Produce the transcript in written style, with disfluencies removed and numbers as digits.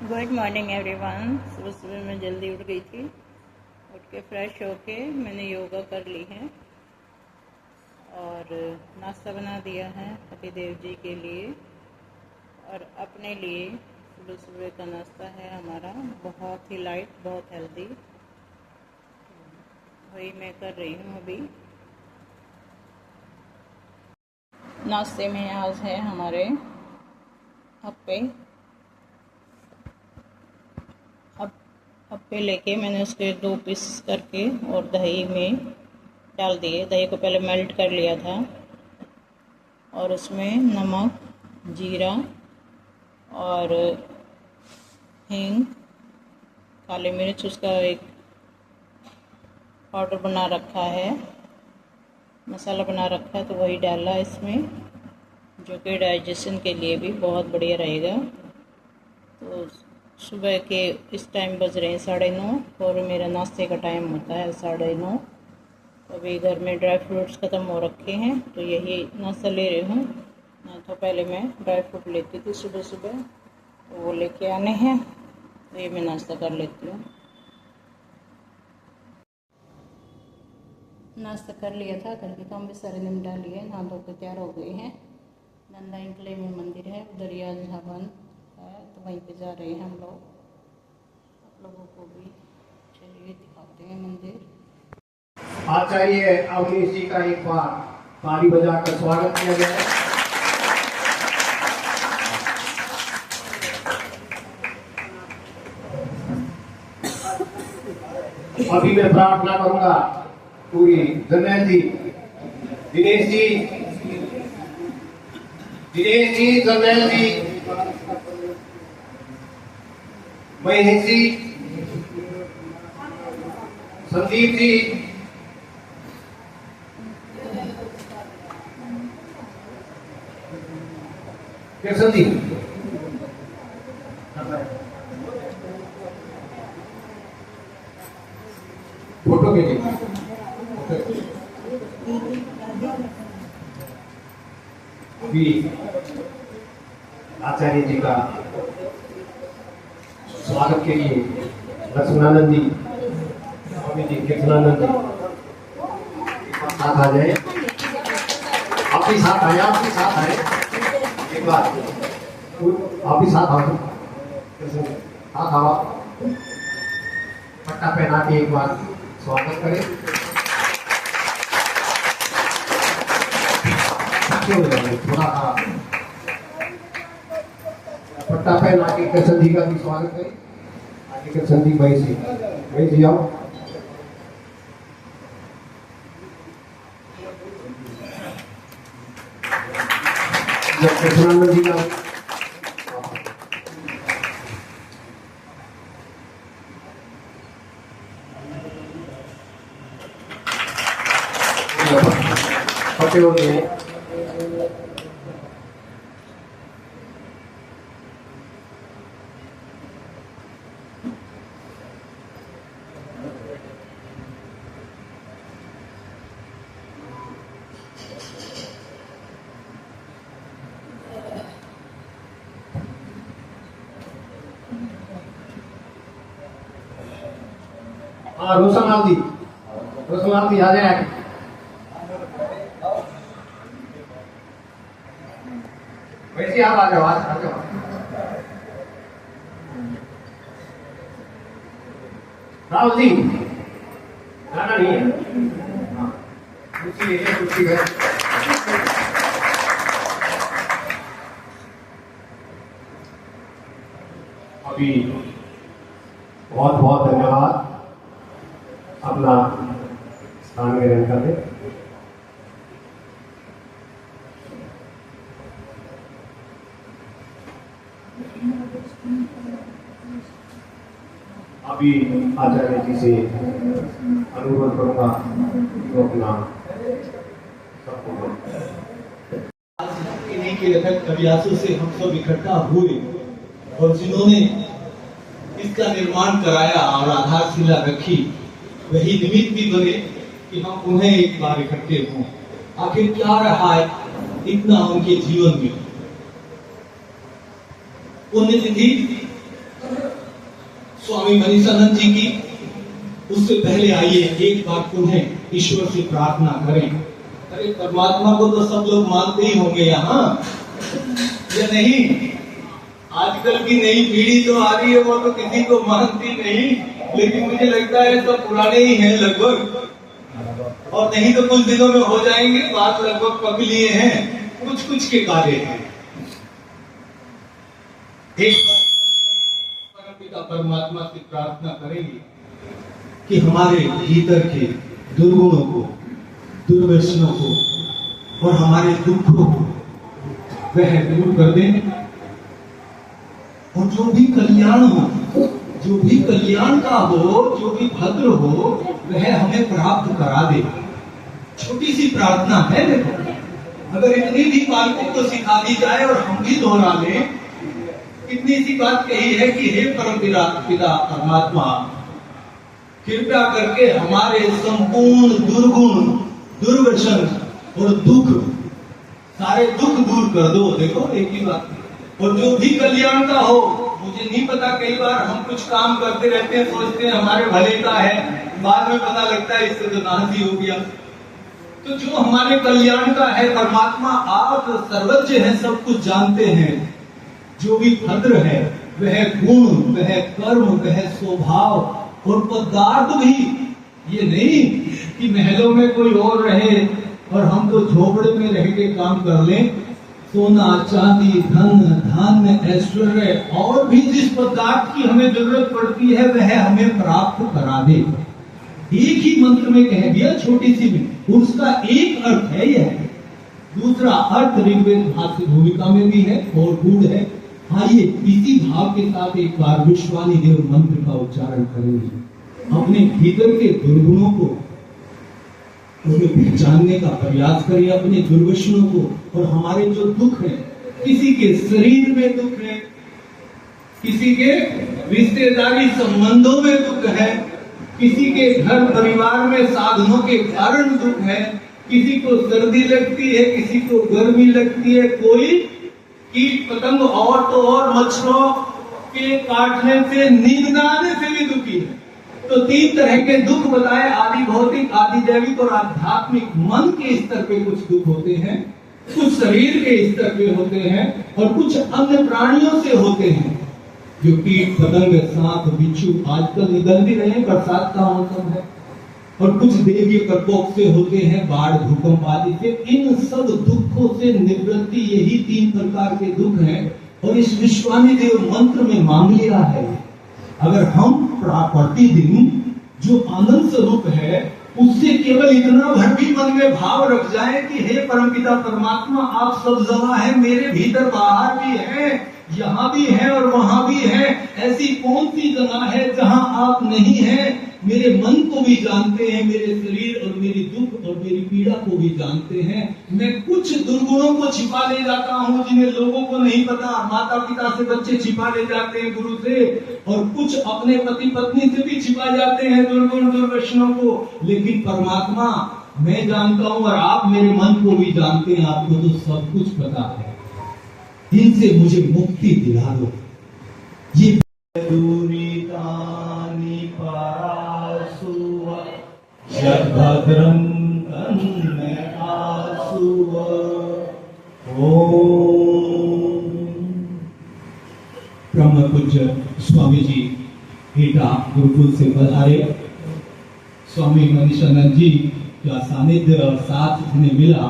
Good morning everyone. सुबह सुबह मैं जल्दी उठ गई थी। उठ के फ्रेश होके मैंने योगा कर ली है और नाश्ता बना दिया है पति देव जी के लिए और अपने लिए। सुबह सुबह का नाश्ता है हमारा बहुत ही लाइट, बहुत हेल्दी। वही मैं कर रही हूँ अभी। नाश्ते में आज है हमारे अप्पे लेके मैंने उसके 2 पीस करके और दही में डाल दिए। दही को पहले मेल्ट कर लिया था और उसमें नमक, जीरा और हींग, काली मिर्च, उसका एक पाउडर बना रखा है, मसाला बना रखा है, तो वही डाला इसमें, जो कि डाइजेशन के लिए भी बहुत बढ़िया रहेगा। तो सुबह के इस टाइम बज रहे हैं 9:30 और मेरा नाश्ते का टाइम होता है 9:30। अभी घर में ड्राई फ्रूट्स ख़त्म हो रखे हैं तो यही नाश्ता ले रही हूँ। तो पहले मैं ड्राई फ्रूट लेती थी सुबह सुबह, तो वो लेके आने हैं, तो ये मैं नाश्ता कर लेती हूँ। नाश्ता कर लिया था, घर के काम भी सारे निपटा लिए, नहा धो के तैयार हो गए हैं। नंदा इंकले में मंदिर है, दरिया झावन है, तो वहीं पे जा रहे हैं हम लोग। आप लोगों को भी चलिए दिखाते हैं मंदिर। आचार्य अवनीश जी का एक बार ताली बजाकर स्वागत किया जाए। अभी मैं प्रार्थना करूंगा पूरी जर्नैल जी, दिनेश जी, जर्नैल जी, महेश जी, संदीप जी, कृष्ण जी, फोटो के लिए अभी आचार्य जी का स्वागत के लिए लक्ष्मणानंद जी, स्वामी जी, कृष्णानंद जी साथ आ जाए। आप भी साथ आए, एक बार आप भी साथ आओ, साथ आओ, पट्टा पहना के एक बार स्वागत करें। थोड़ा पट्टा पहना के कृष्ण जी का भी स्वागत करें। आगे कृष्ण जी, भाई जी आओ। कृष्णानंद जी का पट्टे होते हैं। हाँ, रोशनलाल जी आ जाए। वैसे आप आ जाओ। राहुल जी, जाना नहीं है, कुर्सी है। अभी बहुत बहुत धन्यवाद, अपना स्थान ग्रहण कर ले। अभी आचार्य जी से अनुरोध करूंगा तो अपना सबको इन्हीं के रखत अभ्यासों से हम सब इकट्ठा हुए और जिन्होंने इसका निर्माण कराया और आधारशिला रखी, वही निमित्त भी बने कि हम उन्हें एक बार इकट्ठे हों। आखिर क्या रहा है इतना उनके जीवन में। पुण्यतिथि स्वामी मनीषानंद जी की। उससे पहले आइए एक बार पुनः ईश्वर से प्रार्थना करें। अरे परमात्मा को तो सब लोग मानते ही होंगे यहाँ, या नहीं? आजकल की नई पीढ़ी जो आ रही है वो तो किसी को मानती नहीं, लेकिन मुझे लगता है सब पुराने ही हैं लगभग, और नहीं तो कुछ दिनों में हो जाएंगे। बात लगभग पक लिए हैं, कुछ कुछ के कार्य हैं। एक बार पिता परमात्मा से प्रार्थना करेंगे कि हमारे भीतर के दुर्गुणों को, दुर्व्यसनों को और हमारे दुखों को वह दूर कर दें, और जो भी कल्याण हो, जो भी कल्याण का हो, जो भी भद्र हो, वह हमें प्राप्त करा दे। छोटी सी प्रार्थना है। देखो, अगर इतनी भी बातों को सिखा दी जाए और हम भी दोहरा लें, इतनी सी बात कही है कि हे परम पिता परमात्मा, कृपया करके हमारे संपूर्ण दुर्गुण, दुर्व्यसन और दुख, सारे दुख दूर कर दो। देखो, एक ही बात। और जो भी कल्याण का हो, मुझे नहीं पता, कई बार हम कुछ काम करते रहते हैं, सोचते हैं हमारे भले का है, बाद में पता लगता है इससे तो नाश ही हो गया। तो जो हमारे कल्याण का है परमात्मा, आप सर्वज्ञ हैं, सब कुछ जानते हैं। जो भी भद्र है, वह गुण, वह कर्म, वह स्वभाव और पदार्थ भी, ये नहीं कि महलों में कोई और रहे और हम तो झोपड़े में रह के काम कर लें। सोना, चांदी, धन, धान्य, ऐश्वर्य और भी जिस पदार्थ की हमें जरूरत पड़ती है, वह हमें प्राप्त करा दे। एक ही मंत्र में कह दिया, छोटी सी में। उसका एक अर्थ है यह, दूसरा अर्थ ऋग्वेद भाष्य भूमिका में भी है और गूढ़ है। आइए इसी भाव के साथ एक बार विश्वानी देव मंत्र का उच्चारण करेंगे। अपने भीतर के दुर्गुणों को उन्हें पहचानने का प्रयास करिए, अपने दुर्व्यसनों को। और हमारे जो दुख है, किसी के शरीर में दुख है, किसी के रिश्तेदारी संबंधों में दुख है, किसी के घर परिवार में साधनों के कारण दुख है, किसी को सर्दी लगती है, किसी को गर्मी लगती है, कोई कीट पतंग और तो और मच्छरों के काटने से, नींद न आने से भी दुखी है। तो 3 तरह के दुख बताए, आदि भौतिक, आदि जैविक और आध्यात्मिक। मन के स्तर पे कुछ दुख होते हैं, कुछ शरीर के स्तर पे होते हैं और कुछ अन्य प्राणियों से होते हैं, जो कीट पतंग, सांप, बिच्छू आजकल निकल भी रहे हैं, बरसात का मौसम है। और कुछ देवीय प्रकोप से होते हैं, बाढ़, भूकंप आदि से। इन सब दुखों से निवृत्ति, यही 3 प्रकार के दुख हैं। और इस विश्वानी देव मंत्र में मांग लिया है, अगर हम प्रतिदिन जो आनंद स्वरूप है, उससे केवल इतना भर भी मन में भाव रख जाए कि हे परमपिता परमात्मा, आप सब जगह है, मेरे भीतर बाहर भी है, यहाँ भी है और वहां भी है। ऐसी कौन सी जगह है जहां आप नहीं है? मेरे मन को भी जानते हैं, मेरे शरीर और मेरी दुख और मेरी पीड़ा को भी जानते हैं। मैं कुछ दुर्गुणों को छिपा ले जाता हूँ जिन्हें लोगों को नहीं पता। माता पिता से बच्चे छिपा ले जाते हैं, गुरु से, और कुछ अपने पति पत्नी से भी छिपा जाते हैं दुर्गुण, दुर्व्यसनों को। लेकिन परमात्मा, मैं जानता हूँ और आप मेरे मन को भी जानते हैं, आपको तो सब कुछ पता है। इनसे मुझे मुक्ति दिला दो। ये भद्रं ब्रह्म पूज्य स्वामी जी हेटा गुरुकुल से पधारे। स्वामी मनीषानंद जी का सानिध्य और साथ उन्हें मिला